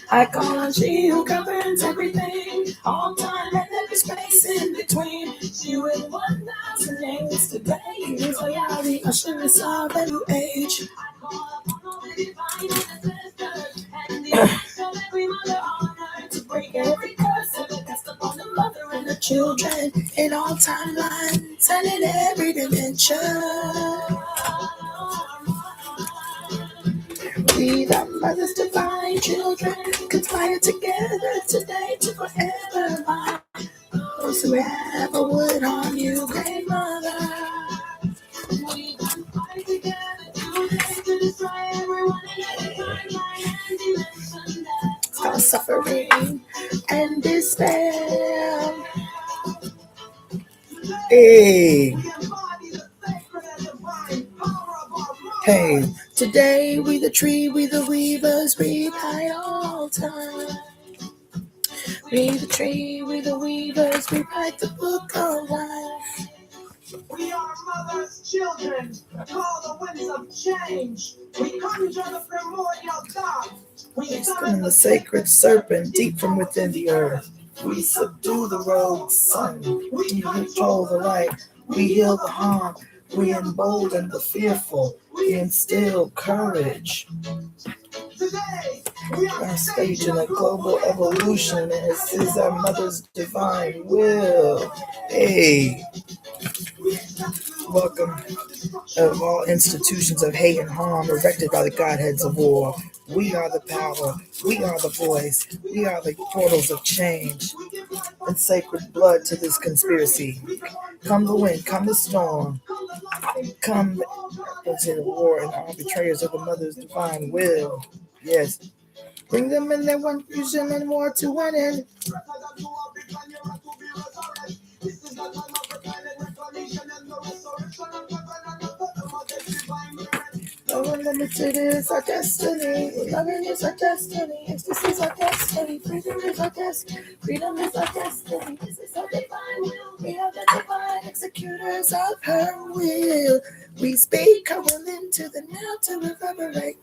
I call on she who governs everything, all time and every space in between. She with 1,000 names today. Is reality, assurance of a new age. To break every curse cast upon the mother and the children in all timelines and in every dimension. We the mother's divine children conspire together today to forever bind those who ever would harm you, great mother. We conspire together today to destroy everyone in every timeline and dimension that cause suffering and despair. Hey. Hey, today we the tree, we the weavers, we by all time. We the tree, we the weavers, we write the book of life. We are mother's children, call the winds of change. We conjure the primordial God. We summon the sacred serpent deep from within the earth. We subdue the rogue sun. We control the light. We heal the harm. We embolden the fearful. We instill courage. Today, we are staging a global evolution, and this is our mother's divine will. Hey. Welcome of all institutions of hate and harm erected by the godheads of war. We are the power. We are the voice. We are the portals of change and sacred blood to this conspiracy. Come the wind, come the storm. Come into the war and all betrayers of the mother's divine will. Yes. Bring them in their one fusion and war to one end. Unlimited is our destiny. Loving is our destiny. Ecstasy is our destiny. Freedom is our destiny. Freedom is our destiny. This is our divine will. We are the divine executors of her will. We speak her will into the now to reverberate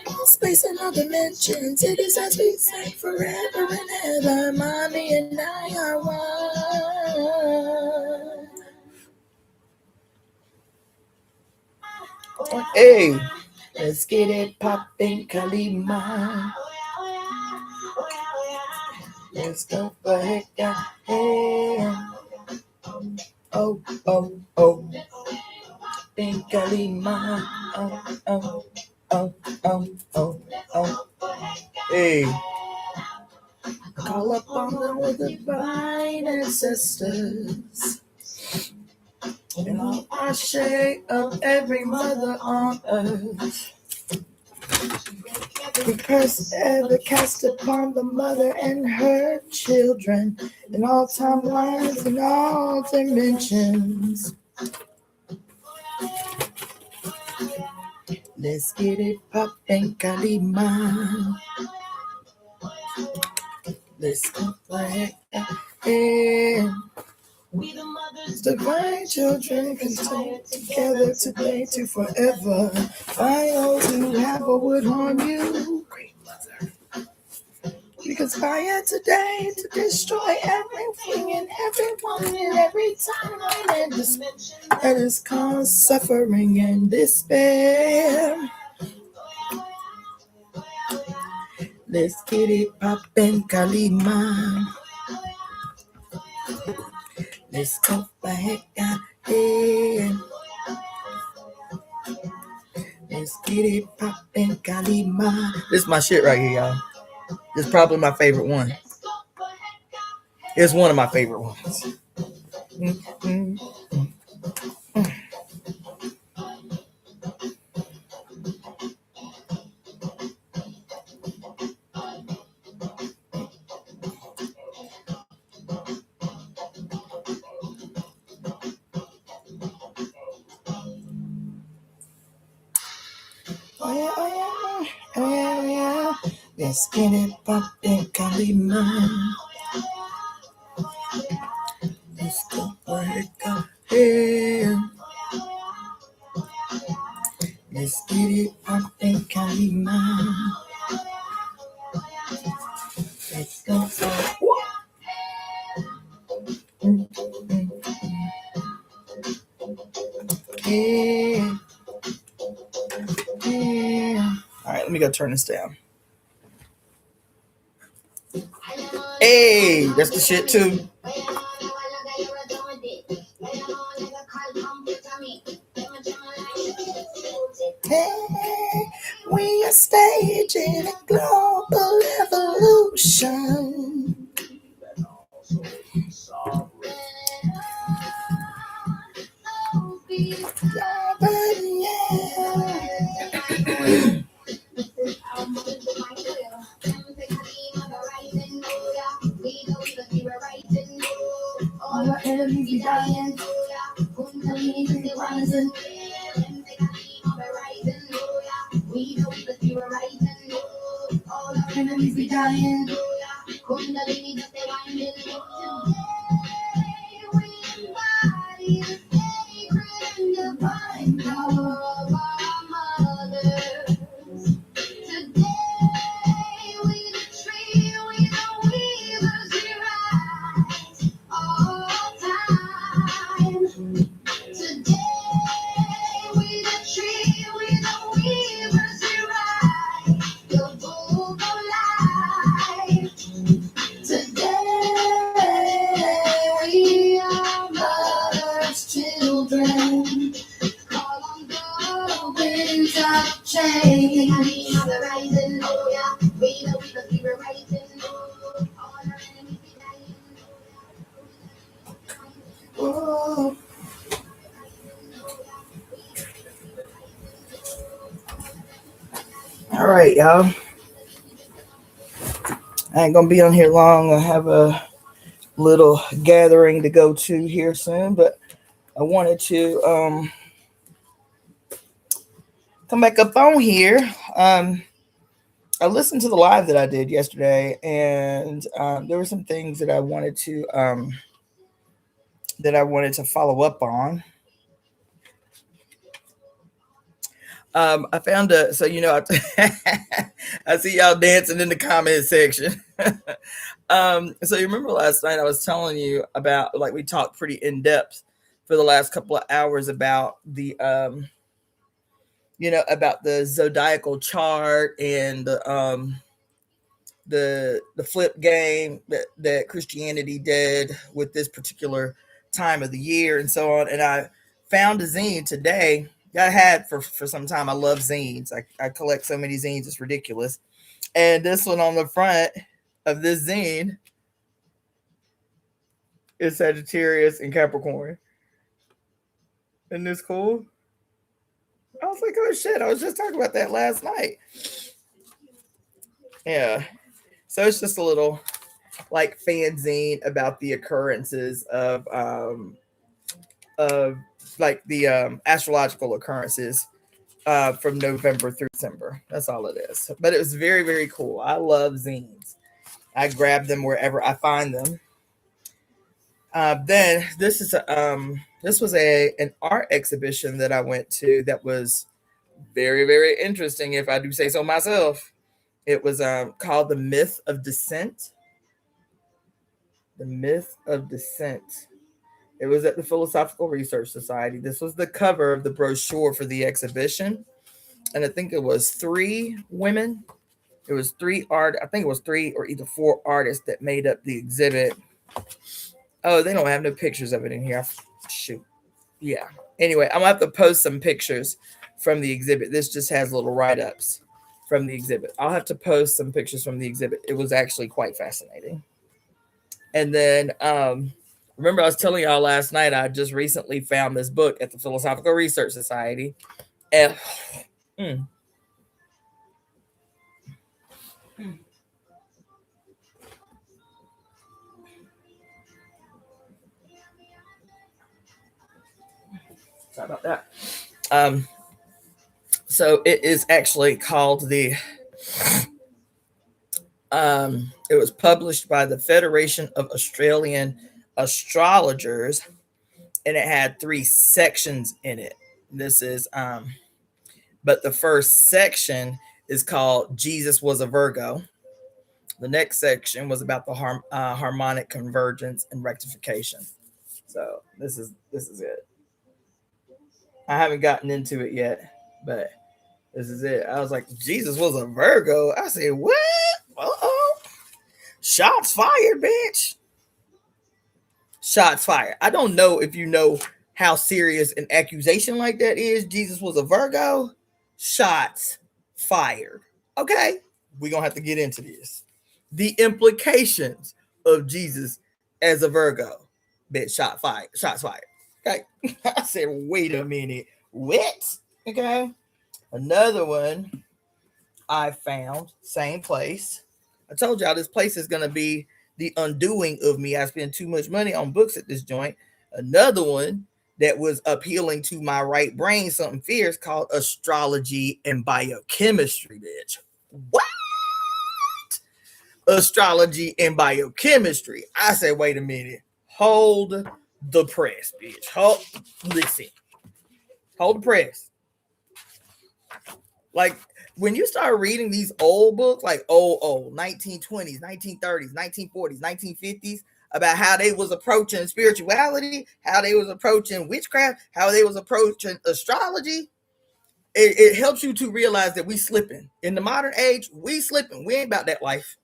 all space and all dimensions. It is as we say forever and ever. Mommy and I are one. Hey, let's get it poppin', Kalima. Let's go for it, yeah. Hey. Oh, oh, oh. Pink Kalima. Oh, oh, oh, oh, oh, oh. Hey. Call upon our divine ancestors and all our share of every mother on earth. We curse ever cast upon the mother and her children in all timelines and all dimensions. Let's get it poppin', Kalima. Let's go back and we the mother's divine children conspire together today to forever. Find those who have or would harm you, great mother. We conspire today to destroy everything and everyone in every timeline and dimension that has caused suffering and despair. Let's get it poppin', Kalima. Let's go back and let's get it poppin', Kalima. This is my shit right here, y'all. This is probably my favorite one. It's one of my favorite ones. Oh yeah, oh yeah, oh yeah, oh yeah. Let's get it poppin', Kalima. Let's go break up here. Let's get it Yeah. Yeah. All right, let me go turn this down. Hey, that's the shit too. Hey, we are staging a global evolution. All our enemies be dying. We know that we were right and all our enemies be dying. Kundalini just winding. Today we embody the sacred and divine power of our mothers. Today we the tree, we the weavers, we rise all time. Today we the tree, we the weavers, we rise the book of life. Today we are mothers, children. Call on the winds of change. The rising, oh yeah. We know we were rising, oh. All our enemies be dying, oh. All right, y'all. I ain't gonna be on here long. I have a little gathering to go to here soon, but I wanted to come back up on here. I listened to the live that I did yesterday, and there were some things that I wanted to follow up on. I found so I see y'all dancing in the comment section. So you remember last night I was telling you about, like, we talked pretty in depth for the last couple of hours about the about the zodiacal chart and the flip game that Christianity did with this particular time of the year and so on. And I found a zine today that I had for some time. I love zines. I collect so many zines, it's ridiculous. And this one on the front of this zine is Sagittarius and Capricorn. Isn't this cool? I was like, oh shit, I was just talking about that last night. Yeah. So it's just a little like fanzine about the occurrences of like the astrological occurrences from November through December. That's all it is. But it was very, very cool. I love zines. I grab them wherever I find them. Then this is this was an art exhibition that I went to that was very, very interesting, if I do say so myself. It was called The Myth of Descent. The Myth of Descent. It was at the Philosophical Research Society. This was the cover of the brochure for the exhibition. And I think it was 3 women. It was 3 art. I think it was 3 or either 4 artists that made up the exhibit. Oh, they don't have no pictures of it in here. Shoot. Yeah. Anyway, I'm going to have to post some pictures from the exhibit. This just has little write-ups from the exhibit. I'll have to post some pictures from the exhibit. It was actually quite fascinating. And then, remember I was telling y'all last night, I just recently found this book at the Philosophical Research Society. And, sorry about that. So it is actually called it was published by the Federation of Australian Astrologers, and it had 3 sections in it. This is but the first section is called Jesus Was a Virgo. The next section was about the harmonic convergence and rectification. So this is it. I haven't gotten into it yet, but this is it. I was like, Jesus was a Virgo. I said, what? Uh-oh. Shots fired, bitch. Shots fired. I don't know if you know how serious an accusation like that is. Jesus was a Virgo. Shots fired. Okay. We're going to have to get into this. The implications of Jesus as a Virgo. Bitch, shots fired. Okay. I said, wait a minute. What? Okay. Another one I found, same place. I told y'all this place is going to be the undoing of me. I spend too much money on books at this joint. Another one that was appealing to my right brain, something fierce, called Astrology and Biochemistry, bitch. What? Astrology and Biochemistry. I said, wait a minute. Hold the press, bitch. Listen. Hold the press. Like, when you start reading these old books, like old 1920s, 1930s, 1940s, 1950s, about how they was approaching spirituality, how they was approaching witchcraft, how they was approaching astrology, it helps you to realize that we slipping. In the modern age, we slipping. We ain't about that life.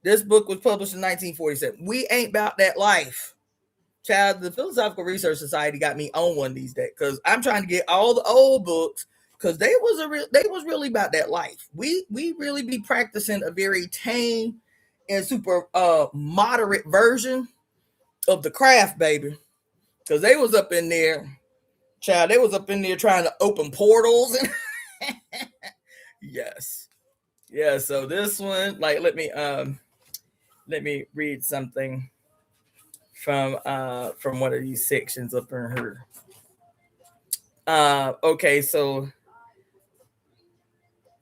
This book was published in 1947. We ain't about that life. Child, the Philosophical Research Society got me on one these days because I'm trying to get all the old books because they was really about that life. We really be practicing a very tame and super moderate version of the craft, baby. Because they was up in there, child, they was up in there trying to open portals. And yes. Yeah, so this one, like, let me read something from one of these sections up in here. Okay, so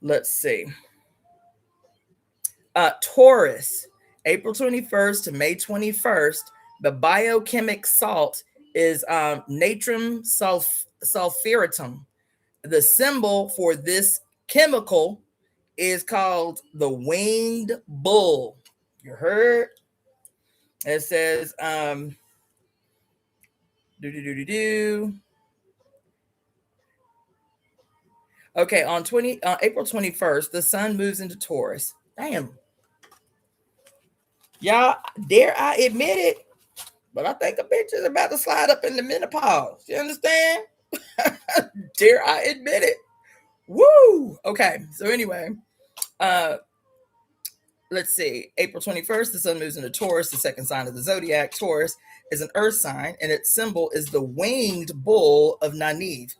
let's see. Taurus, April 21st to May 21st, the biochemic salt is natrium sulfuratum. The symbol for this chemical is called the winged bull. You heard? It says Okay, on April 21st, the sun moves into Taurus. Damn. Y'all, dare I admit it, but I think a bitch is about to slide up in the menopause. You understand? Dare I admit it? Woo! Okay, so anyway, let's see. April 21st, the sun moves into Taurus, the second sign of the zodiac. Taurus is an earth sign, and its symbol is the winged bull of Nynaeve.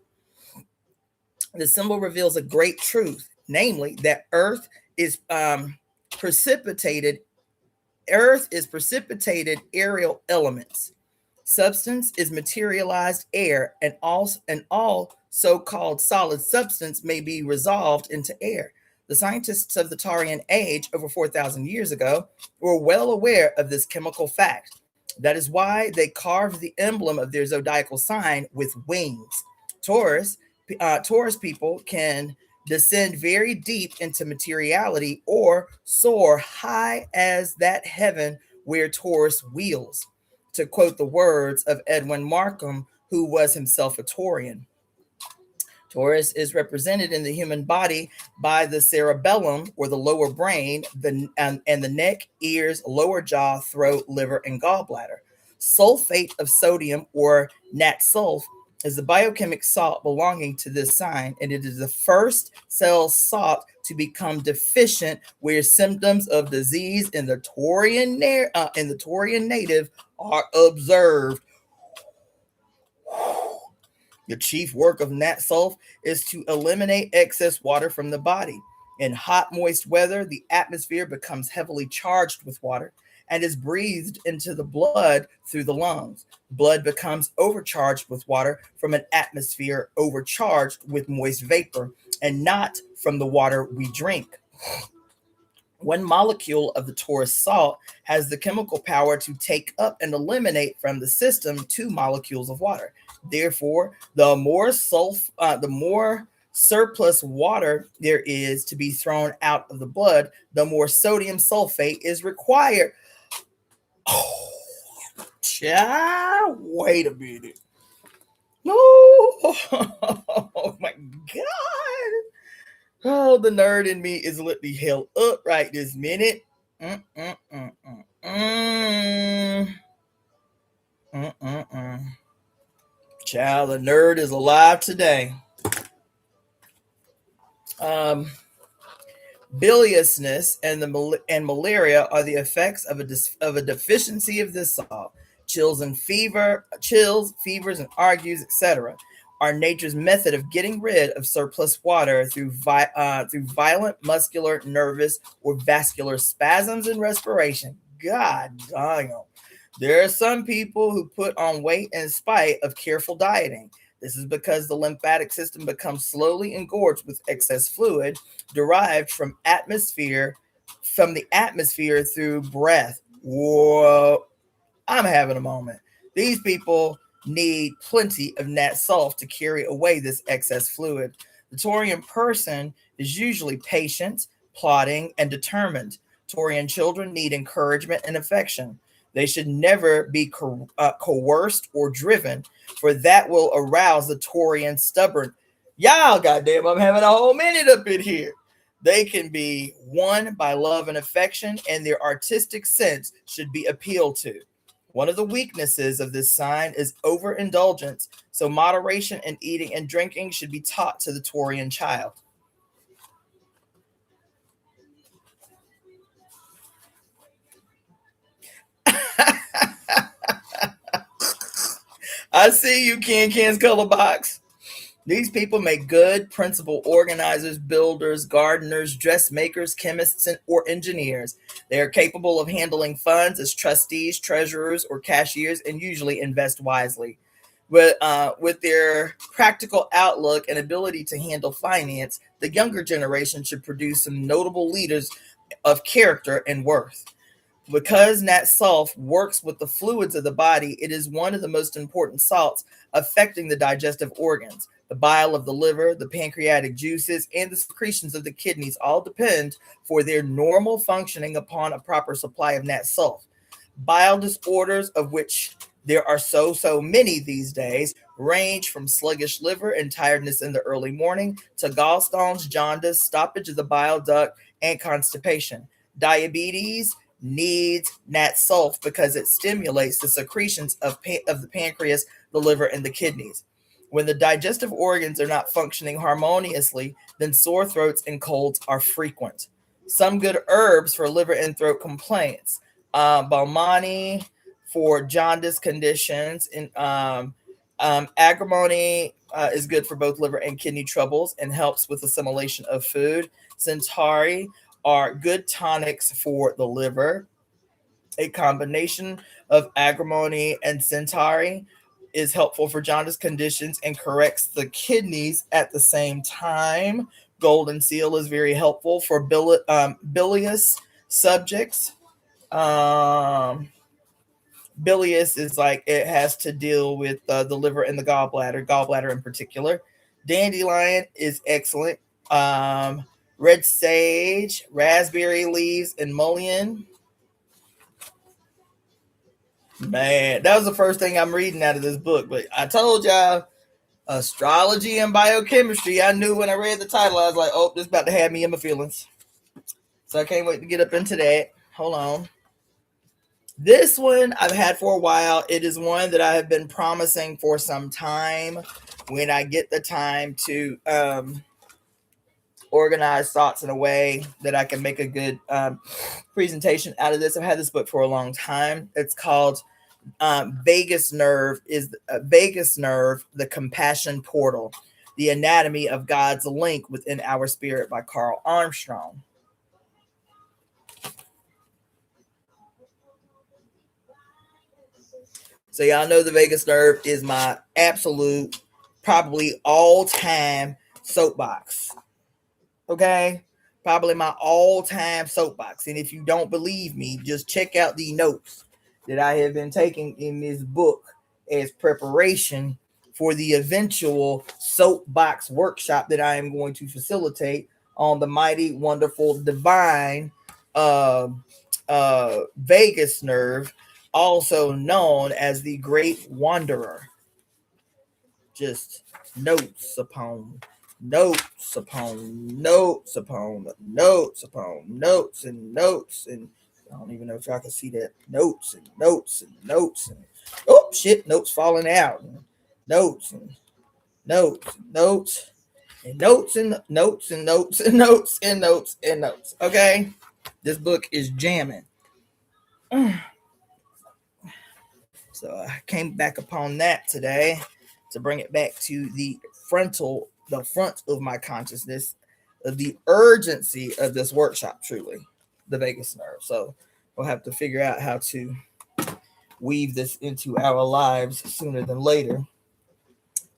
The symbol reveals a great truth, namely that Earth is precipitated aerial elements. Substance is materialized air, and all so-called solid substance may be resolved into air. The scientists of the Taurian age, over 4,000 years ago, were well aware of this chemical fact. That is why they carved the emblem of their zodiacal sign with wings. Taurus people can descend very deep into materiality or soar high as that heaven where Taurus wheels, to quote the words of Edwin Markham, who was himself a Taurian. Taurus is represented in the human body by the cerebellum, or the lower brain, and the neck, ears, lower jaw, throat, liver, and gallbladder. Sulfate of sodium, or natsulf, is the biochemic salt belonging to this sign, and it is the first cell salt to become deficient where symptoms of disease in the Taurian native are observed. The chief work of natsulf is to eliminate excess water from the body. In hot, moist weather, the atmosphere becomes heavily charged with water and is breathed into the blood through the lungs. Blood becomes overcharged with water from an atmosphere overcharged with moist vapor, and not from the water we drink. One molecule of the Taurus salt has the chemical power to take up and eliminate from the system 2 molecules of water. Therefore, the more surplus water there is to be thrown out of the blood, the more sodium sulfate is required. Oh, child, wait a minute. No, Oh my God. Oh, the nerd in me is literally held up right this minute. Child, the nerd is alive today. Biliousness and malaria are the effects of a deficiency of this salt. Chills, fevers, and argues, etc., are nature's method of getting rid of surplus water through violent muscular, nervous, or vascular spasms and respiration. God dang. There are some people who put on weight in spite of careful dieting. This is because the lymphatic system becomes slowly engorged with excess fluid derived from the atmosphere through breath. Whoa, I'm having a moment. These people need plenty of nat salt to carry away this excess fluid. The Taurian person is usually patient, plodding, and determined. Taurian children need encouragement and affection. They should never be coerced or driven, for that will arouse the Taurian stubborn. Y'all, goddamn, I'm having a whole minute up in here. They can be won by love and affection, and their artistic sense should be appealed to. One of the weaknesses of this sign is overindulgence, so moderation in eating and drinking should be taught to the Taurian child. I see you, Can's color box. These people make good principal organizers, builders, gardeners, dressmakers, chemists, or engineers. They are capable of handling funds as trustees, treasurers, or cashiers, and usually invest wisely. With their practical outlook and ability to handle finance, the younger generation should produce some notable leaders of character and worth. Because nat salt works with the fluids of the body, it is one of the most important salts affecting the digestive organs. The bile of the liver, the pancreatic juices, and the secretions of the kidneys all depend for their normal functioning upon a proper supply of nat salt. Bile disorders, of which there are so many these days, range from sluggish liver and tiredness in the early morning to gallstones, jaundice, stoppage of the bile duct, and constipation. Diabetes needs nat salt because it stimulates the secretions of the pancreas, the liver, and the kidneys. When the digestive organs are not functioning harmoniously, then sore throats and colds are frequent. Some good herbs for liver and throat complaints: Balmani for jaundice conditions, and agrimony is good for both liver and kidney troubles and helps with assimilation of food. Centauri are good tonics for the liver. A combination of agrimony and centauri is helpful for jaundice conditions and corrects the kidneys at the same time. Golden seal is very helpful for bilious subjects. Bilious is like it has to deal with the liver and the gallbladder in particular. Dandelion is excellent. Red sage, raspberry leaves, and mullein. Man, that was the first thing I'm reading out of this book. But I told y'all, astrology and biochemistry. I knew when I read the title, I was like, oh, this is about to have me in my feelings. So I can't wait to get up into that. Hold on. This one I've had for a while. It is one that I have been promising for some time. When I get the time to organize thoughts in a way that I can make a good presentation out of this. I've had this book for a long time. It's called Vagus Nerve, the Compassion Portal, the Anatomy of God's Link Within Our Spirit by Carl Armstrong. So y'all know the vagus nerve is my absolute, probably all-time soapbox. Okay? Probably my all-time soapbox. And if you don't believe me, just check out the notes that I have been taking in this book as preparation for the eventual soapbox workshop that I am going to facilitate on the mighty, wonderful, divine vagus nerve, also known as the Great Wanderer. just notes upon notes upon notes upon notes upon notes and notes, and I don't even know if y'all can see that. Notes and notes and notes and oh shit, notes falling out. And notes and notes and notes and notes and notes and notes and notes and notes and notes. Okay, this book is jamming. So I came back upon that today to bring it back to the front of my consciousness, of the urgency of this workshop, truly, the vagus nerve. So we'll have to figure out how to weave this into our lives sooner than later.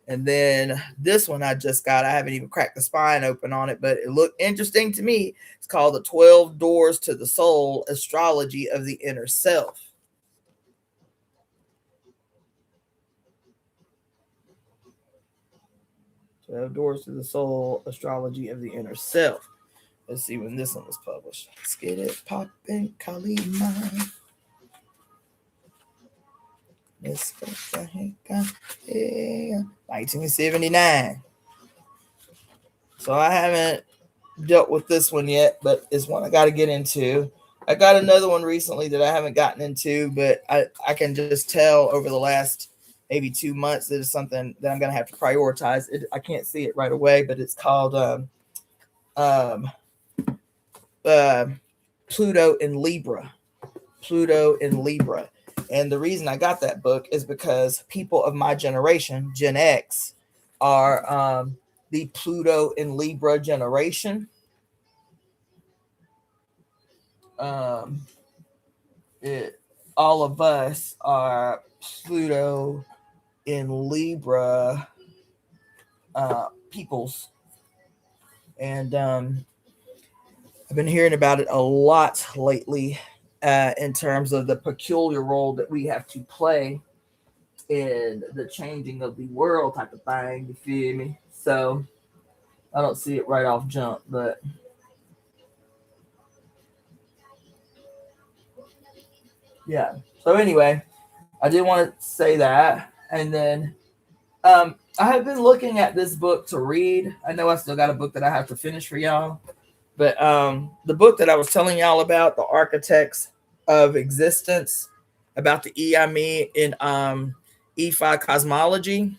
And then this one I just got, I haven't even cracked the spine open on it, but it looked interesting to me. It's called The 12 Doors to the Soul, Astrology of the Inner Self. 12 Doors to the Soul, Astrology of the Inner Self. Let's see when this one was published. Let's get it popping, Kalima. Let's go. 1979. So I haven't dealt with this one yet, but it's one I got to get into. I got another one recently that I haven't gotten into, but I can just tell over the last maybe 2 months that it's something that I'm going to have to prioritize. I can't see it right away, but it's called Pluto in Libra. Pluto in Libra. And the reason I got that book is because people of my generation, Gen X, are the Pluto in Libra generation. All of us are Pluto in Libra peoples. And I've been hearing about it a lot lately in terms of the peculiar role that we have to play in the changing of the world type of thing. You feel me? So I don't see it right off jump, but yeah. So anyway, I did want to say that. And then I have been looking at this book to read. I know I still got a book that I have to finish for y'all. But the book that I was telling y'all about, The Architects of Existence, about the EIME in E5 cosmology.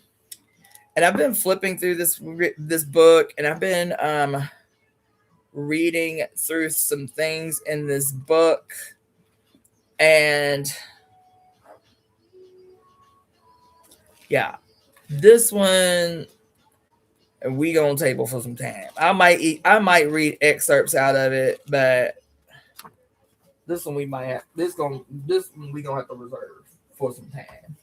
And I've been flipping through this book, and I've been reading through some things in this book. And yeah, this one we gonna table for some time. I might read excerpts out of it, but this one we might have this one we gonna have to reserve for some time.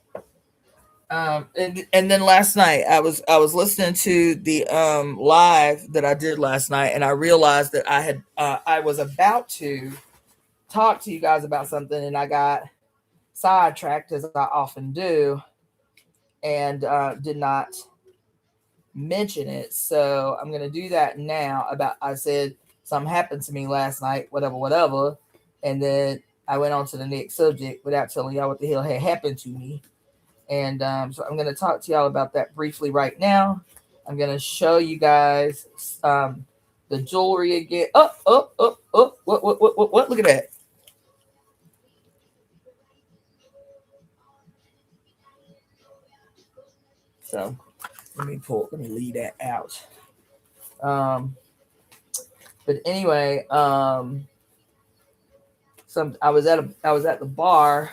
And then last night I was listening to the live that I did last night, and I realized that I was about to talk to you guys about something, and I got sidetracked as I often do, and did not mention it. So I'm gonna do that now. I said something happened to me last night, whatever, and then I went on to the next subject without telling y'all what the hell had happened to me. And so I'm gonna talk to y'all about that briefly right now. I'm gonna show you guys the jewelry again. What? Look at that. So let me leave that out. But anyway, I was at the bar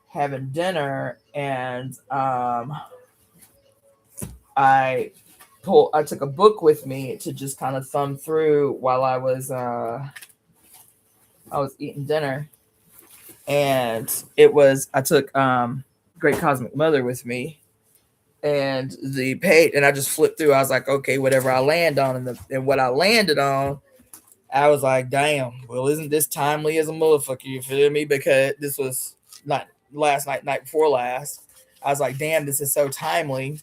having dinner, and I took a book with me to just kind of thumb through while I was eating dinner, and I took Great Cosmic Mother with me, and the page, and I just flipped through. I was like, okay, whatever I land on, and what I landed on, I was like, damn, well, isn't this timely as a motherfucker? You feel me? Because this was not last night before last. I was like, damn, this is so timely.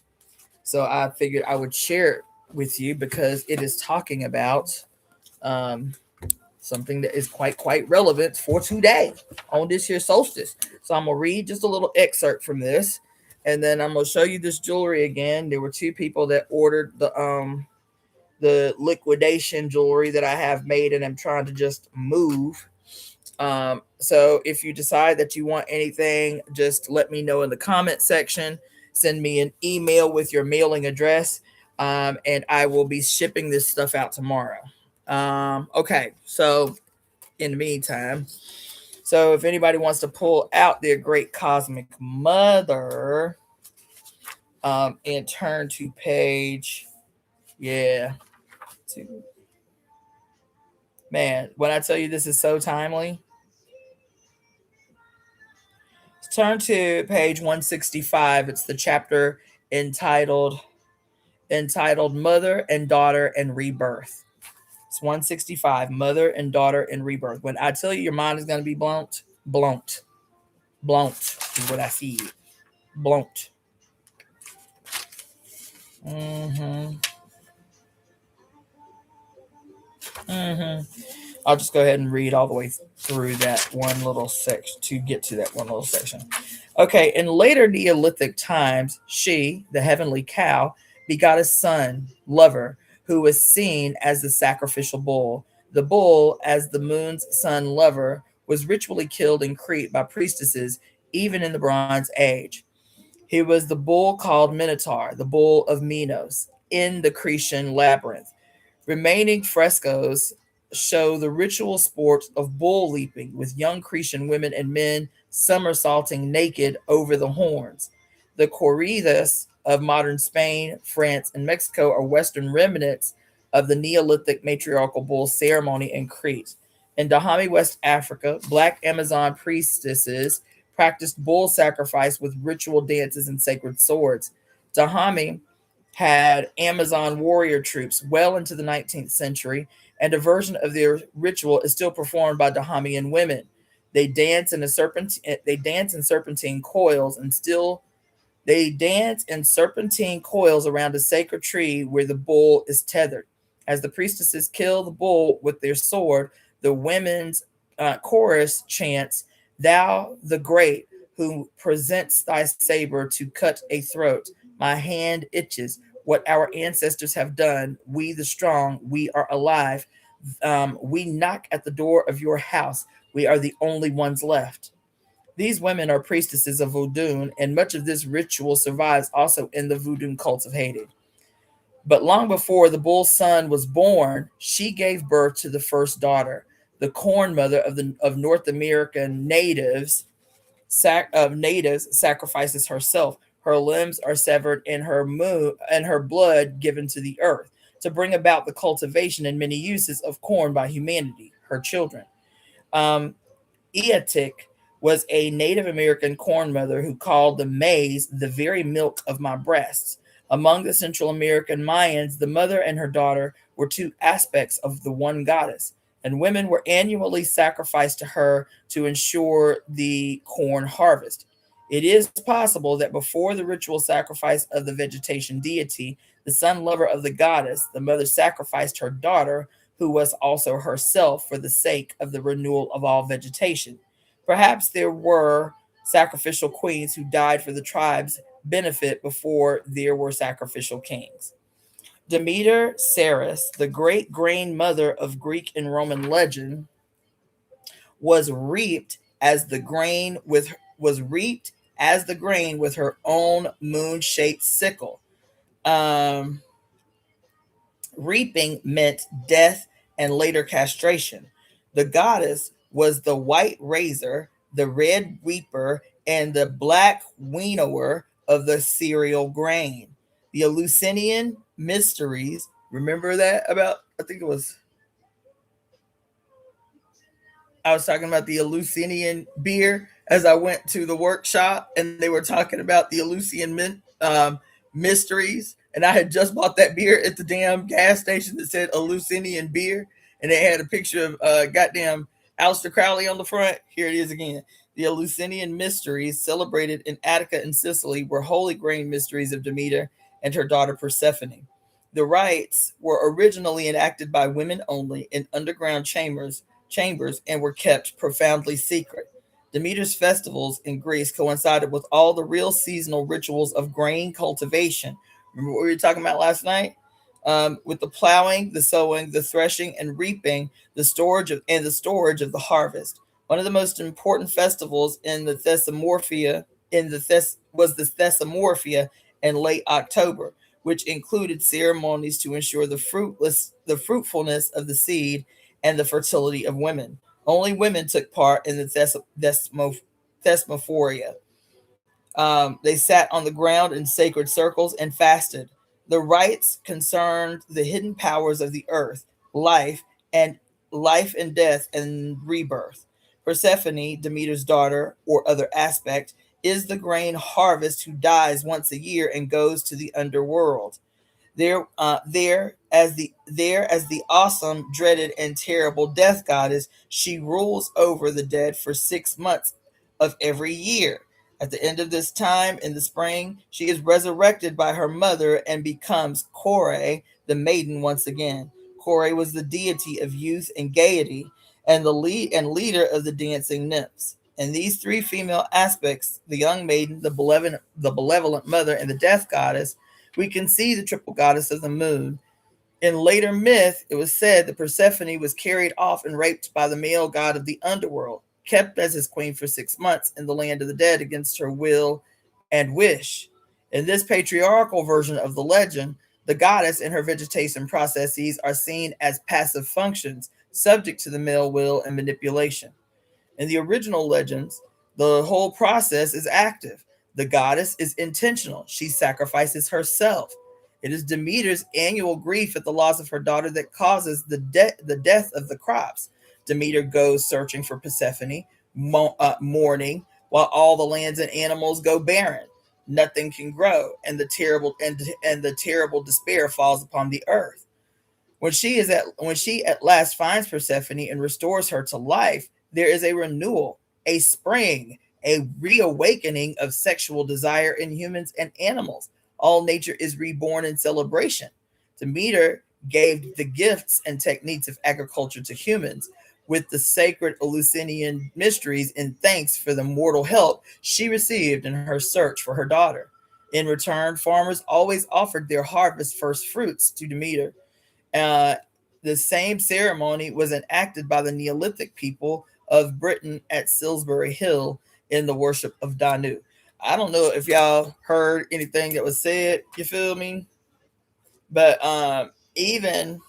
So I figured I would share it with you because it is talking about something that is quite relevant for today on this year's solstice. So I'm gonna read just a little excerpt from this. And then I'm gonna show you this jewelry again. There were two people that ordered the liquidation jewelry that I have made, and I'm trying to just move. So if you decide that you want anything, just let me know in the comment section. Send me an email with your mailing address, and I will be shipping this stuff out tomorrow. Okay, so in the meantime, so if anybody wants to pull out their great cosmic mother, and turn to page, yeah, to, man, when I tell you this is so timely, turn to page 165. It's the chapter entitled Mother and Daughter and Rebirth. It's 165, Mother and Daughter and Rebirth. When I tell you your mind is going to be blown is what I see. Blown. Mm-hmm. Mm-hmm. I'll just go ahead and read all the way through that one little section to get to that one little section. Okay, in later Neolithic times, she, the heavenly cow, begot a son, Lover, who was seen as the sacrificial bull. The bull, as the moon's son Lover, was ritually killed in Crete by priestesses even in the Bronze Age. He was the bull called Minotaur, the bull of Minos, in the Cretan labyrinth. Remaining frescoes show the ritual sport of bull leaping, with young Cretan women and men somersaulting naked over the horns. The corridas of modern Spain, France, and Mexico are Western remnants of the Neolithic matriarchal bull ceremony in Crete. In Dahomey, West Africa, black Amazon priestesses practiced bull sacrifice with ritual dances and sacred swords. Dahomey had Amazon warrior troops well into the 19th century, and a version of their ritual is still performed by Dahomeyan women. They dance in serpentine coils and still they dance in serpentine coils around a sacred tree where the bull is tethered. As the priestesses kill the bull with their sword, the women's chorus chants, "Thou the great, who presents thy saber to cut a throat. My hand itches. What our ancestors have done, we the strong, we are alive. We knock at the door of your house. We are the only ones left." These women are priestesses of Vodun, and much of this ritual survives also in the Vodun cults of Haiti. But long before the bull's son was born, she gave birth to the first daughter, the corn mother of North American natives sacrifices herself. Her limbs are severed and her blood given to the earth to bring about the cultivation and many uses of corn by humanity, her children. Um, Eotic was a Native American corn mother who called the maize the very milk of my breasts. Among the Central American Mayans, the mother and her daughter were two aspects of the one goddess, and women were annually sacrificed to her to ensure the corn harvest. It is possible that before the ritual sacrifice of the vegetation deity, the son lover of the goddess, the mother sacrificed her daughter, who was also herself, for the sake of the renewal of all vegetation. Perhaps there were sacrificial queens who died for the tribe's benefit before there were sacrificial kings. Demeter Ceres, the great grain mother of Greek and Roman legend, was reaped as the grain with her own moon-shaped sickle. Um, Reaping meant death and later castration. The goddess was the white razor, the red reaper, and the black winnower of the cereal grain. The Eleusinian mysteries, remember that about, I think it was, I was talking about the Eleusinian beer as I went to the workshop, and they were talking about the mysteries. And I had just bought that beer at the damn gas station that said Eleusinian beer, and they had a picture of goddamn Aleister Crowley on the front. Here it is again. The Eleusinian mysteries, celebrated in Attica and Sicily, were holy grain mysteries of Demeter and her daughter Persephone. The rites were originally enacted by women only in underground chambers and were kept profoundly secret. Demeter's festivals in Greece coincided with all the real seasonal rituals of grain cultivation. Remember what we were talking about last night? With the plowing, the sowing, the threshing, and reaping, the storage of the harvest. One of the most important festivals in the Thessamorphia was the Thessamorphia in late October, which included ceremonies to ensure the fruitfulness of the seed and the fertility of women. Only women took part in the Thesmophoria. They sat on the ground in sacred circles and fasted. The rites concerned the hidden powers of the earth, life, and life and death and rebirth. Persephone, Demeter's daughter, or other aspect, is the grain harvest who dies once a year and goes to the underworld. There as the awesome, dreaded, and terrible death goddess, she rules over the dead for 6 months of every year. At the end of this time, in the spring, she is resurrected by her mother and becomes Kore, the maiden, once again. Kore was the deity of youth and gaiety, and the leader of the dancing nymphs. In these three female aspects, the young maiden, the benevolent mother, and the death goddess, we can see the triple goddess of the moon. In later myth, it was said that Persephone was carried off and raped by the male god of the underworld, kept as his queen for 6 months in the land of the dead against her will and wish. In this patriarchal version of the legend, the goddess and her vegetation processes are seen as passive functions, subject to the male will and manipulation. In the original legends, the whole process is active. The goddess is intentional. She sacrifices herself. It is Demeter's annual grief at the loss of her daughter that causes the death of the crops. Demeter goes searching for Persephone, mourning, while all the lands and animals go barren. Nothing can grow, and the terrible despair falls upon the earth. When she at last finds Persephone and restores her to life, there is a renewal, a spring, a reawakening of sexual desire in humans and animals. All nature is reborn in celebration. Demeter gave the gifts and techniques of agriculture to humans with the sacred Eleusinian mysteries in thanks for the mortal help she received in her search for her daughter. In return, farmers always offered their harvest first fruits to Demeter. Uh, the same ceremony was enacted by the Neolithic people of Britain at Salisbury Hill in the worship of Danu. I don't know if y'all heard anything that was said, you feel me? But even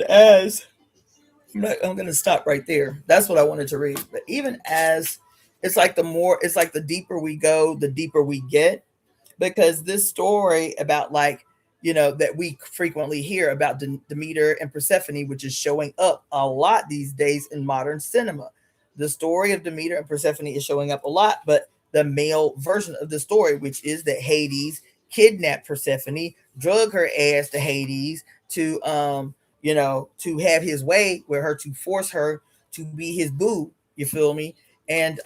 as I'm going to stop right there. That's what I wanted to read. But even as it's like the deeper we go, the deeper we get, because this story about that we frequently hear about Demeter and Persephone, which is showing up a lot these days in modern cinema. The story of Demeter and Persephone is showing up a lot, but the male version of the story, which is that Hades kidnapped Persephone, drug her ass to Hades to have his way with her, to force her to be his boo. You feel me? And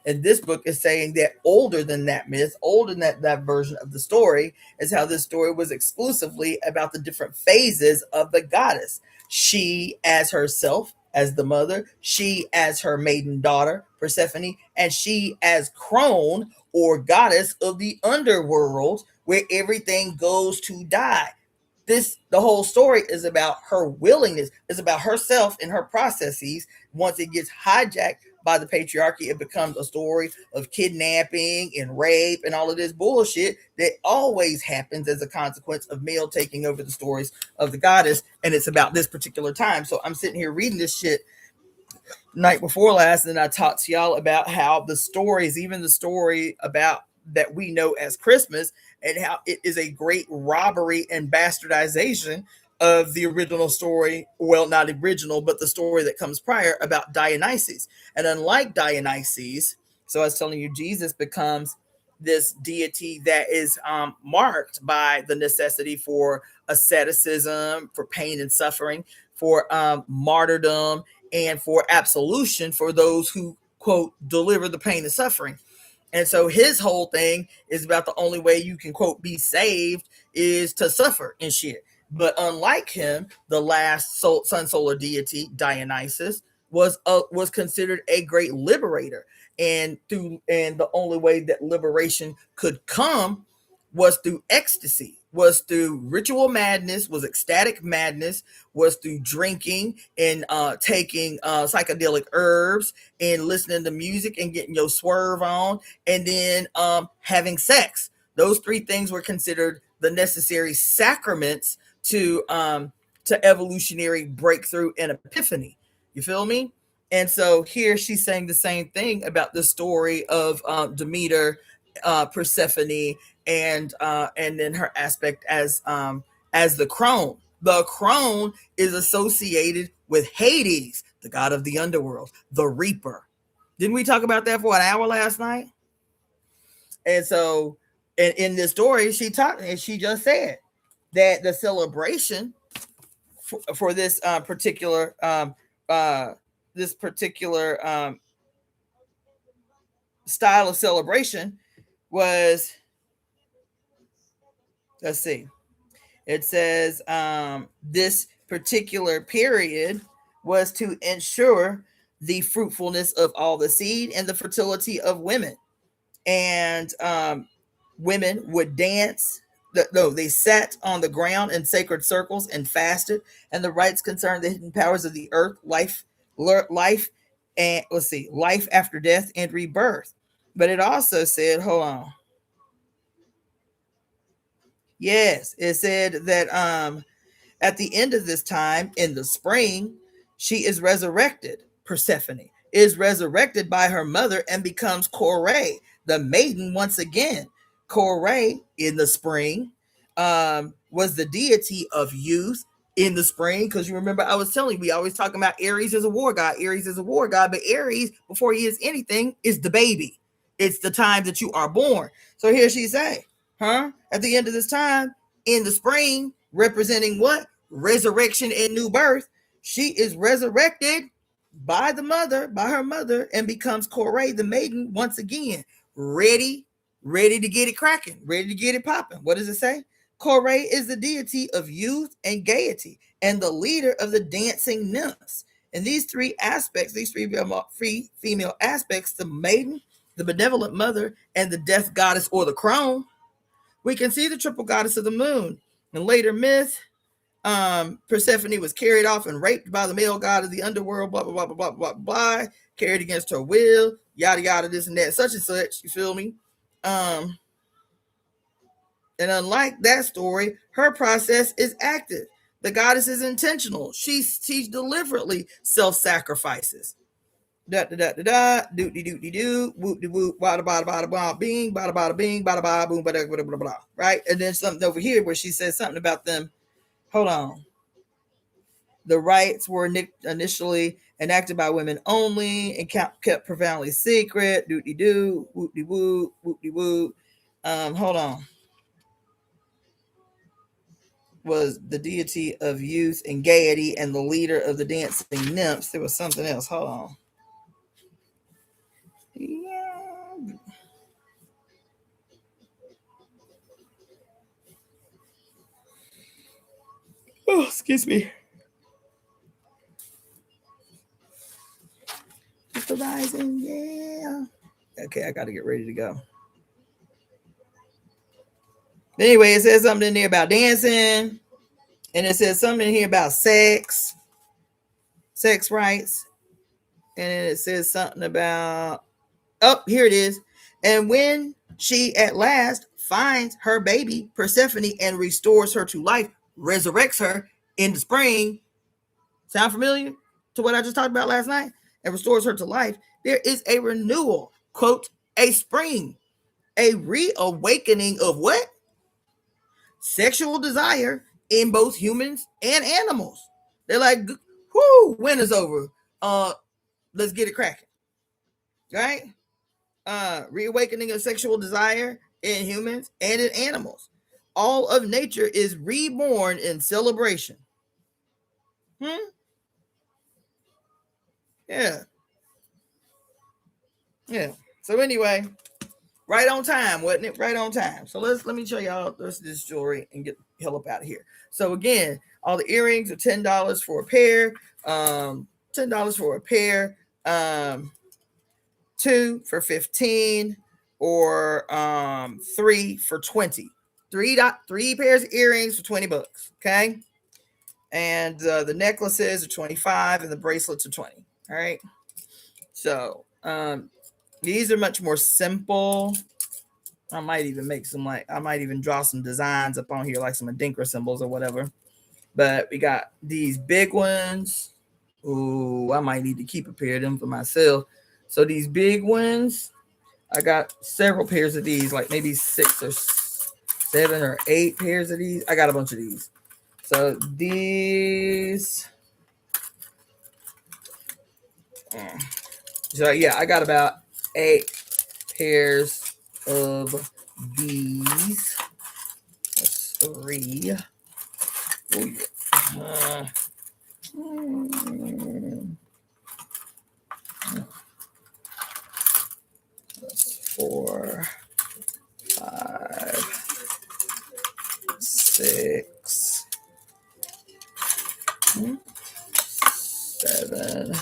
this book is saying that older than that myth, older than that version of the story, is how this story was exclusively about the different phases of the goddess. She as herself, as the mother, she as her maiden daughter, Persephone, and she as crone or goddess of the underworld, where everything goes to die. The whole story is about her willingness, is about herself and her processes. Once it gets hijacked by the patriarchy, it becomes a story of kidnapping and rape and all of this bullshit that always happens as a consequence of male taking over the stories of the goddess. And it's about this particular time. So I'm sitting here reading this shit night before last, and I talked to y'all about how the stories, even the story about that we know as Christmas, and how it is a great robbery and bastardization of the original story. Well, not original, but the story that comes prior about Dionysus. And unlike Dionysus, so I was telling you, Jesus becomes this deity that is marked by the necessity for asceticism, for pain and suffering, for martyrdom, and for absolution for those who, quote, deliver the pain and suffering. And so his whole thing is about the only way you can, quote, be saved is to suffer and shit. But unlike him, the last sun solar deity, Dionysus, was considered a great liberator, and the only way that liberation could come was through ecstasy, was through ritual madness, was ecstatic madness, was through drinking and taking psychedelic herbs and listening to music and getting your swerve on, and then having sex. Those three things were considered the necessary sacraments to evolutionary breakthrough and epiphany. You feel me? And so here she's saying the same thing about the story of Demeter, Persephone, and then her aspect as the crone. The crone is associated with Hades, the god of the underworld, the reaper. Didn't we talk about that for an hour last night? And so in this story, she talked and she just said that the celebration for this particular style of celebration was, let's see, it says this particular period was to ensure the fruitfulness of all the seed and the fertility of women. And women would dance. No, they sat on the ground in sacred circles and fasted, and the rites concerned the hidden powers of the earth, life, and let's see, life after death and rebirth. But it also said, hold on. Yes, it said that at the end of this time in the spring, she is resurrected. Persephone is resurrected by her mother and becomes Kore, the maiden once again. Kore in the spring was the deity of youth in the spring, because you remember I was telling you, we always talking about Aries as a war god. Aries is a war god, but Aries, before he is anything, is the baby. It's the time that you are born. So here she say, at the end of this time in the spring, representing what? Resurrection and new birth. She is resurrected by her mother, and becomes Kore, the maiden, once again, ready to get it cracking, ready to get it popping. What does it say? Kore is the deity of youth and gaiety, and the leader of the dancing nymphs. And these three aspects, these three female aspects, the maiden, the benevolent mother, and the death goddess or the crone, we can see the triple goddess of the moon. In later myth, Persephone was carried off and raped by the male god of the underworld, blah, blah, blah, blah, blah, blah, blah, carried against her will, yada, yada, this and that, such and such, you feel me? And unlike that story, her process is active. The goddess is intentional. She deliberately self-sacrifices. Da da da da da, doo dee doo dee doo, whoop de whoop, bada bada bada bada bing, bada bing, bada bada boom, bada blah blah blah. Right, and then something over here where she says something about them. Hold on. The rites were initially enacted by women only and kept profoundly secret. Doo dee doo, whoop de whoop, whoop de whoop. Hold on. Was the deity of youth and gaiety and the leader of the dancing nymphs. There was something else. Hold on. Yeah. Oh, excuse me. It's the rising, yeah. Okay, I got to get ready to go. Anyway, it says something in there about dancing, and it says something in here about sex rights, and then it says something about, oh, here it is. And when she at last finds her baby Persephone and restores her to life, resurrects her in the spring. Sound familiar to what I just talked about last night? And restores her to life. There is a renewal, quote, a spring, a reawakening of what? Sexual desire in both humans and animals. They're like, whoo, winter's over. Let's get it cracking. Right? Reawakening of sexual desire in humans and in animals. All of nature is reborn in celebration. Yeah. Yeah. So anyway, right on time, wasn't it? Right on time. So let me show y'all this jewelry and get hell up out of here. So again, all the earrings are $10 for a pair. $10 for a pair. 2 for 15, or 3 for 20. Three pairs of earrings for $20. Okay. And the necklaces are 25 and the bracelets are 20. All right. So these are much more simple. I might even make some, like, I might even draw some designs up on here, like some Adinkra symbols or whatever. But we got these big ones. Ooh, I might need to keep a pair of them for myself. So these big ones, I got several pairs of these, like maybe 6 or 7 or 8 pairs of these. I got a bunch of these. So these, so yeah, I got about 8 pairs of these. That's 3. Oh, yeah. That's 4, 5, 6, 7,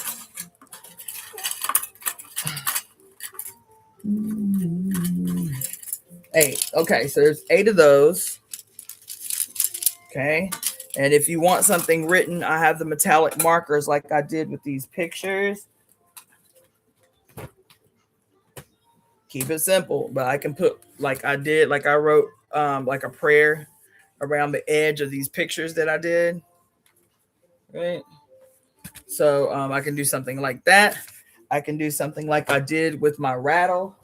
8. Okay, so there's 8 of those. Okay, and if you want something written, I have the metallic markers like I did with these pictures. Keep it simple, but I can put, like I did, like I wrote like a prayer around the edge of these pictures that I did. Right. So I can do something like that. I can do something like I did with my rattle,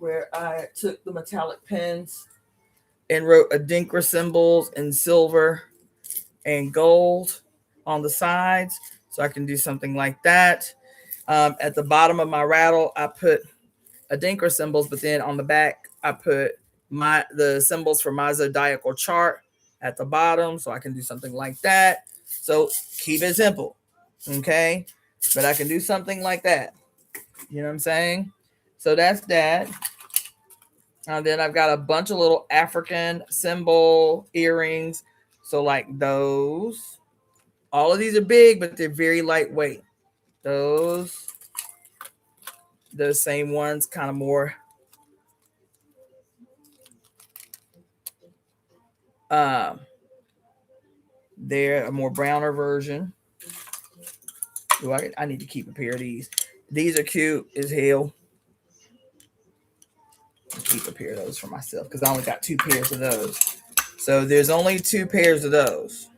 where I took the metallic pens and wrote Adinkra symbols in silver and gold on the sides. So I can do something like that. At the bottom of my rattle, I put Adinkra symbols, but then on the back, I put the symbols for my zodiacal chart at the bottom. So I can do something like that. So keep it simple. Okay. But I can do something like that. You know what I'm saying? So that's that. And then I've got a bunch of little African symbol earrings. So like those. All of these are big, but they're very lightweight. Those same ones, kind of more they're a more browner version. Ooh, I need to keep a pair of these. These are cute as hell. I'll keep a pair of those for myself because I only got 2 pairs of those. So there's only 2 pairs of those.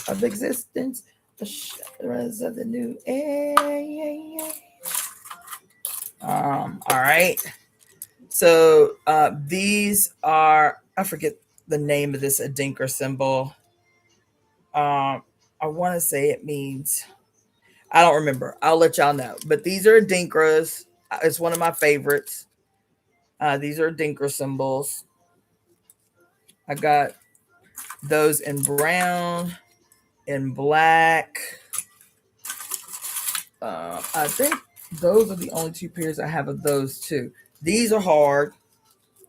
Of existence, the shadows of the new age. All right. So these are, I forget the name of this Adinkra symbol. I want to say it means, I don't remember. I'll let y'all know. But these are Adinkras. It's one of my favorites. These are Adinkra symbols. I got those in brown, in black. I think those are the only 2 pairs I have of those too. These are hard.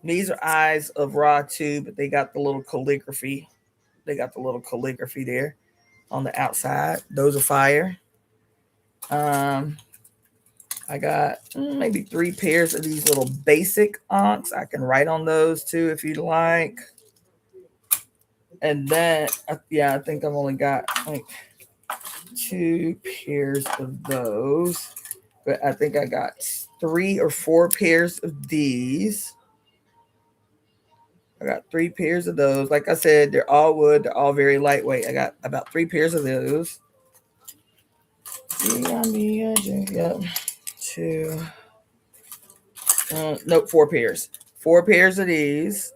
These are eyes of Ra too, but they got the little calligraphy. They got the little calligraphy there on the outside. Those are fire. I got maybe 3 pairs of these little basic ankhs. I can write on those too if you'd like. And then, yeah, I think I've only got like 2 pairs of those. But I think I got 3 or 4 pairs of these. I got 3 pairs of those. Like I said, they're all wood. They're all very lightweight. I got about 3 pairs of those. Yep. 2. Nope, 4 pairs. 4 pairs of these.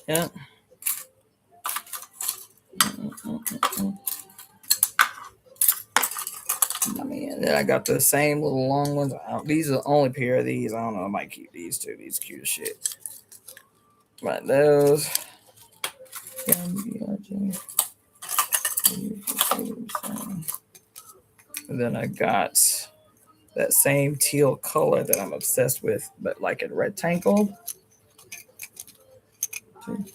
Yep. I mean, then I got the same little long ones. These are the only pair of these. I don't know. I might keep these too. These cute as shit. But those. And then I got that same teal color that I'm obsessed with, but like in rectangle. And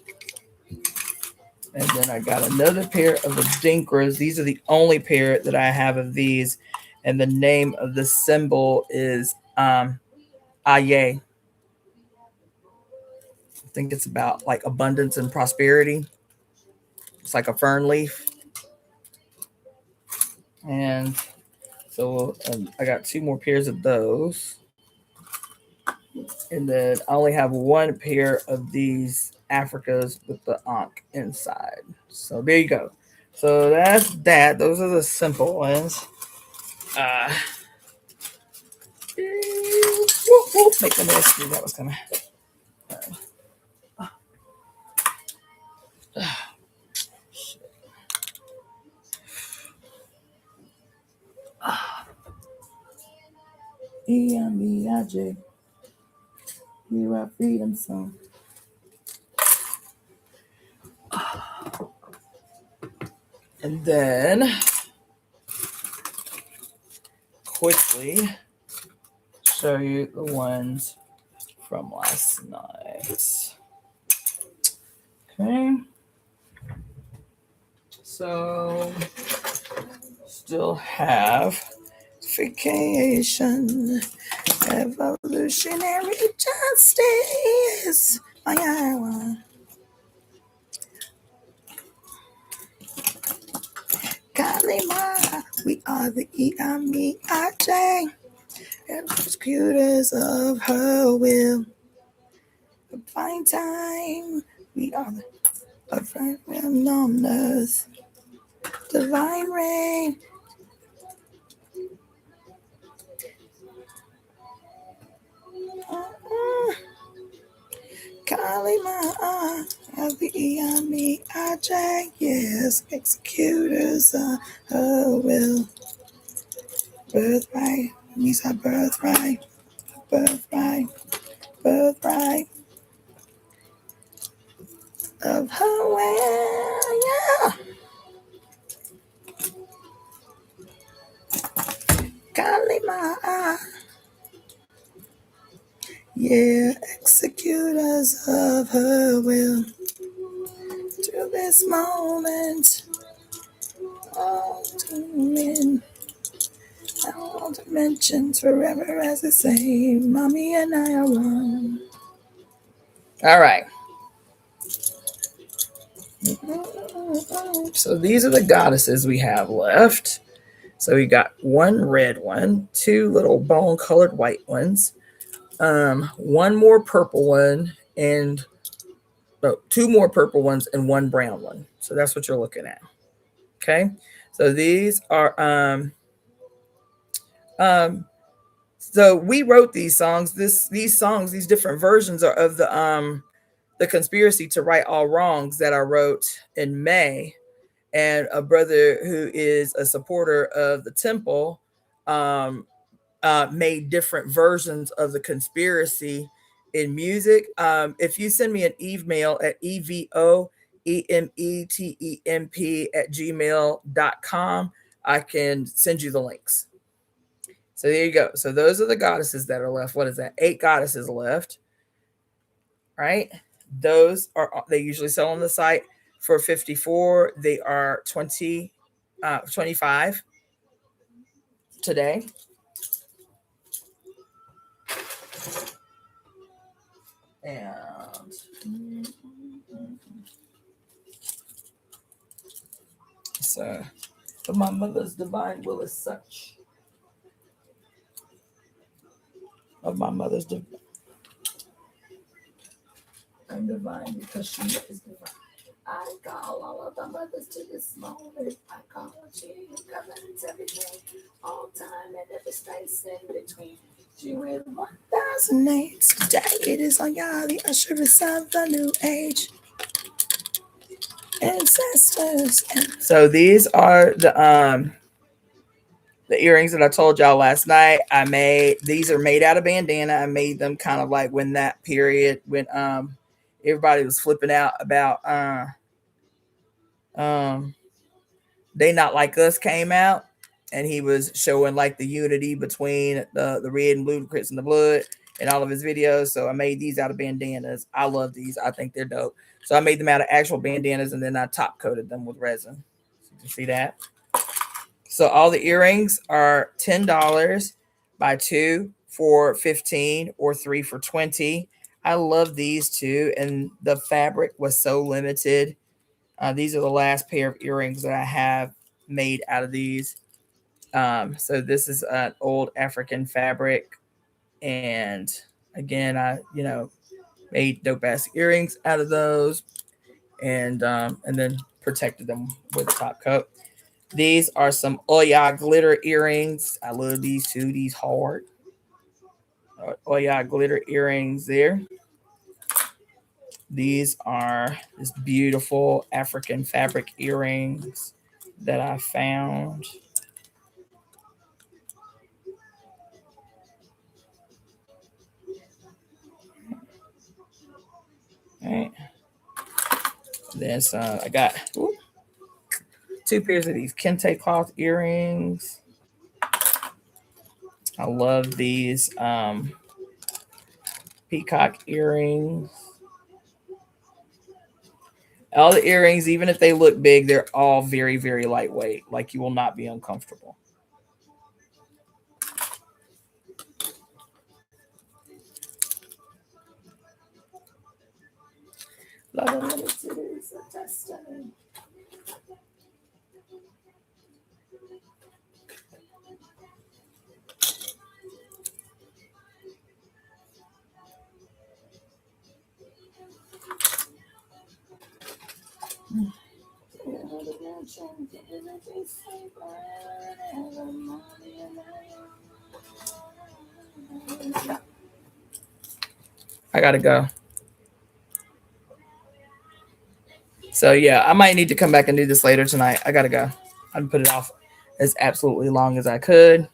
then I got another pair of the Dinkras. These are the only pair that I have of these. And the name of the symbol is Aye. I think it's about like abundance and prosperity. It's like a fern leaf. And so I got 2 more pairs of those. And then I only have 1 pair of these Africas with the Ankh inside. So there you go. So that's that. Those are the simple ones. Make the noise. That was coming. E-M-E-I-J. Hear our freedom song. And then quickly show you the ones from last night. Okay. So still have vacation, evolutionary justice. Kalima, we are the EvoEmeTemp, executors of her will. Divine time, we are the divine on earth. Divine reign. Kalima, EvoEmeTemp, yes, executors of her will. Birthright, these are birthright, birthright, birthright of her will, yeah. Kalima, yeah, executors of her will. To this moment, all men, all dimensions forever as the same. Mommy and I are one. All right. So these are the goddesses we have left. So we got 1 red one, 2 little bone colored white ones, 1 more purple one, and 2 more purple ones and 1 brown one. So that's what you're looking at. Okay. So these are so we wrote these songs. These different versions are of the conspiracy to right all wrongs that I wrote in May. And a brother who is a supporter of the temple made different versions of the conspiracy in music. If you send me an email at EvoEmeTemp@gmail.com, I can send you the links. So there you go. So those are the goddesses that are left. What is that? 8 goddesses left. Right? Those are, they usually sell on the site for $54. They are 25 today. And so, but my mother's divine will is such. Of my mother's divine because she is divine. I call all of the mothers to this moment. I call her she governs everything, all time and every space in between. She with 1,000 names. Today it is on Yah, the usheress of the new age. Ancestors. So these are the earrings that I told y'all last night. These are made out of bandana. I made them kind of like when that period when everybody was flipping out about They Not Like Us came out, and he was showing like the unity between the red and blue, the Crips and the blood, in all of his videos. So I made these out of bandanas. I love these. I think they're dope. So I made them out of actual bandanas, and then I top coated them with resin. So you see that? So all the earrings are $10, buy 2 for $15 or 3 for $20. I love these too, and the fabric was so limited. These are the last pair of earrings that I have made out of these. So this is an old African fabric, and again, I made dope ass earrings out of those, and then protected them with top coat. These are some Oya glitter earrings. I love these too. These hard Oya glitter earrings there. These are this beautiful African fabric earrings that I found. All right. Then I got 2 pairs of these kente cloth earrings. I love these peacock earrings. All the earrings, even if they look big, they're all very, very lightweight. Like, you will not be uncomfortable. I gotta go. So yeah, I might need to come back and do this later tonight. I gotta go. I'd put it off as absolutely long as I could.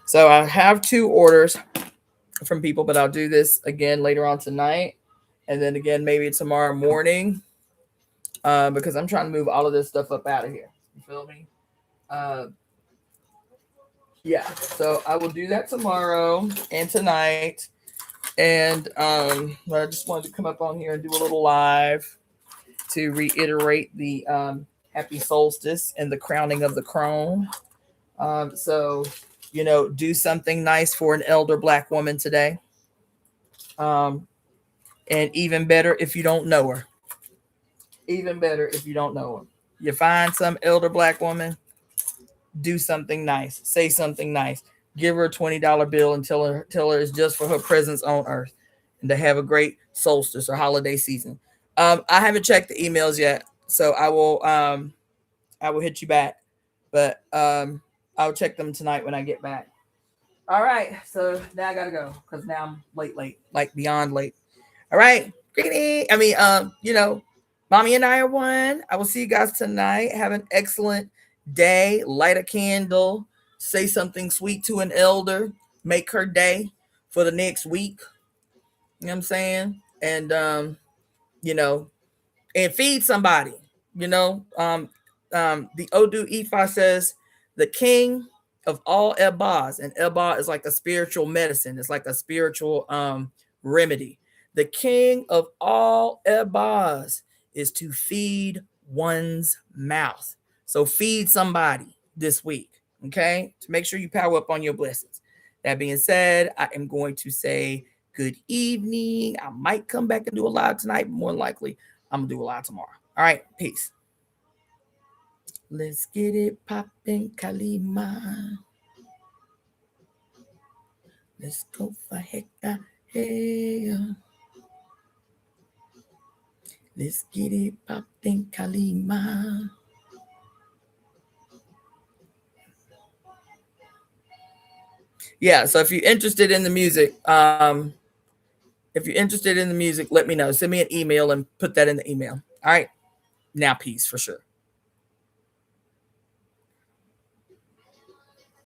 So I have 2 orders from people, but I'll do this again later on tonight, and then again maybe tomorrow morning, because I'm trying to move all of this stuff up out of here. You feel me? Yeah. So I will do that tomorrow and tonight, and I just wanted to come up on here and do a little live to reiterate the happy solstice and the crowning of the crone. So, do something nice for an elder Black woman today. And even better if you don't know her. Even better if you don't know her. You find some elder Black woman, do something nice. Say something nice. Give her a $20 bill and tell her it's just for her presence on earth, and to have a great solstice or holiday season. I haven't checked the emails yet, so I will hit you back, but I'll check them tonight when I get back. All right, so now I gotta go because now I'm late, like beyond late. All right, Mommy and I are one. I will see you guys tonight. Have an excellent day. Light a candle. Say something sweet to an elder. Make her day for the next week. You know what I'm saying? And and feed somebody. The Odu Ifa says the king of all Ebas, and Eba is like a spiritual medicine. It's like a spiritual remedy. The king of all Ebas is to feed one's mouth. So feed somebody this week, okay? To make sure you power up on your blessings. That being said, I am going to say good evening. I might come back and do a live tonight, but more likely I'm gonna do a live tomorrow. All right, peace. Let's get it poppin', Kalima. Let's go for hecka, hey. Let's get it poppin', Kalima. Yeah, so if you're interested in the music, let me know. Send me an email and put that in the email. All right, now peace for sure.